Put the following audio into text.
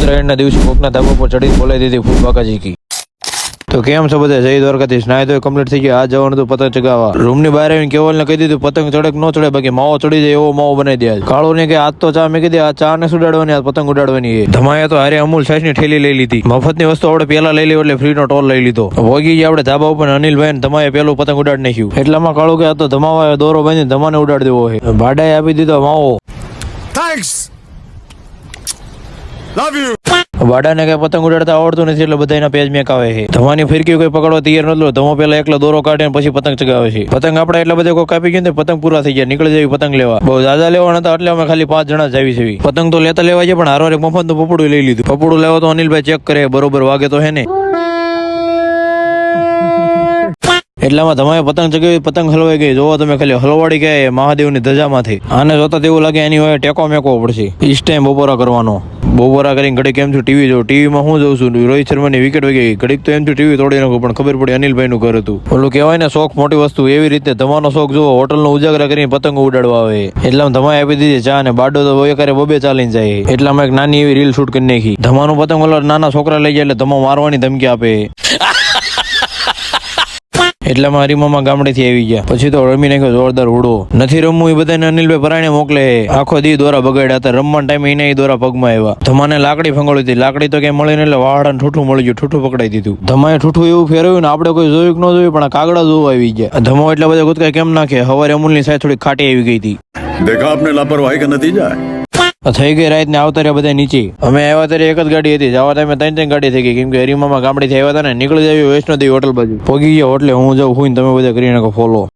ઉત્તરાયણના દિવસે કોકના ધાબા પર ચડીને બોલાવી દીધી ફૂલ બાકાજી કી. તો કેમ છો બધા? જય દ્વારકાધીશ. નાય તો કમ્પ્લીટ થઈ ગયા. આ જવાનું હતું પતંગ ચગાવવા. રૂમની બહાર આવીને કેવલને કહી દીધું પતંગ ચડે કે ન ચડે, બાકી માવો ચડી જાય એવો માવો બનાવી દે. કાળો ને કે આજ તો ચા, મેં કીધી આ ચા ને સુડાડવાની, આ પતંગ ઉડાડવાની. ધમાએ તો હારે અમૂલ છાશ ની ઠેલી લઈ લીધી. મફતની વસ્તુ આપણે પેલા લઈ લેવી એટલે ફ્રીનો ટોલ લઈ લીધો. વોગી આપણે ધાબા ઉપર અનિલભાઈ ને ધમાએ પેલું પતંગ ઉડાડી નાખ્યું. એટલામાં કાળું કે આ તો ધમાવા દોરો બાંધીને ધમાને ઉડાડી દેવો છે. ભાડાએ આપી દીધો માવો. Thanks, love you. વાડાને કઈ પતંગ ઉડાડતા આવડતું નથી એટલે બધા એના પેજ મેક આવે છે. ધમાની ફિરકી કોઈ પકડવા તૈયાર નતો. ધમો પેલા એકલો દોરો કાઢે પછી પતંગ ચગાવે છે. પતંગ આપણે એટલા બધા કોઈ કાપી ગયા પતંગ પૂરા થઈ ગયા. નીકળી જવી પતંગ લેવા. બહુ દાદા લેવાના હતા એટલે અમે ખાલી 5 જણા જ આવી છે. પતંગ તો લેતા લેવા છે પણ હારો એક મફત નું પપડું લઈ લીધું. પપડું લેવા તો અનિલભાઈ ચેક કરે બરોબર વાગે તો હે ને. એટલામાં ધમાએ પતંગ ચગાવી, પતંગ હલવાઈ ગઈ. જોવો તમે ખાલી હલવાડી ગયા મહાદેવની ધજામાંથી. આને જોતા તેવું લાગે એની હોય ટેકો મેકવો પડશે. ઈસ ટાઈમ બપોરા કરવાનો. બપોરા કરીને ઘડીક એમ છું ટીવી જોઉં. ટીવીમાં હું જોઉં છું રોહિત શર્માની વિકેટ વહી ગઈ. ઘડીક તો એમ છું ટીવી તોડી નાખું પણ ખબર પડી અનિલભાઈ નું ઘર હતું. ઓલું કહેવાય ને શોખ મોટી વસ્તુ, એવી રીતે ધમાનો શોખ જુઓ. હોટલનો ઉજાગરા કરીને પતંગો ઉડાડવા આવે. એટલામાં ધમાએ આપી દીધી ચા ને બાડો તો એકારે બબે ચાલીને જાય. એટલામાં એક નાની એવી રીલ શૂટ કરી નાખી. ધમાનું પતંગ ઓલા નાના છોકરા લઈ જાય એટલે ધમા મારવાની ધમકી આપે. એટલામાં હરીમામા ગામડેથી આવી ગયા. પછી તો રમી નાખ્યો જોરદાર ઉડો. નથી રમવું એ બધાને અનિલભાઈ પરાણે મોકલે. આખો દી દોરા બગાડ્યા હતા. રમવાના ટાઈમે એને દોરા પગમાં આવ્યા. ધમાને લાકડી ફંગોળી હતી. લાકડી તો કઈ મળી ને એટલે વાહડાને ઠૂઠું મળી ગયું. ઠૂઠું પકડાઈ દીધું. ધમાએ ઠૂઠું એવું ફેરવ્યું ને આપણે કોઈ જોયું કે ન જોયું પણ કાગડા જોવા આવી ગયા. ધમો એટલા બધા કૂદકા કેમ નાખે? હવારે અમૂલની સાઈડ થોડી ખાટી આવી ગઈ હતી. देखा आपने लापरवाही का नतीजा है. થઈ ગઈ રાત ને આવતા રહ્યા બધા નીચે. અમે આવ્યા ત્યારે એક જ ગાડી હતી. જવા ટાઈમે 3 ગાડી થઈ ગઈ કેમ કે હરીમામા ગામડેથી આવ્યા હતા ને. નીકળી જાય વૈષ્ણોદેવી હોટલ બાજુ પહોંચી ગયા. એટલે હું જાઉં હું તમે બધા કરી નાખો ફોલો.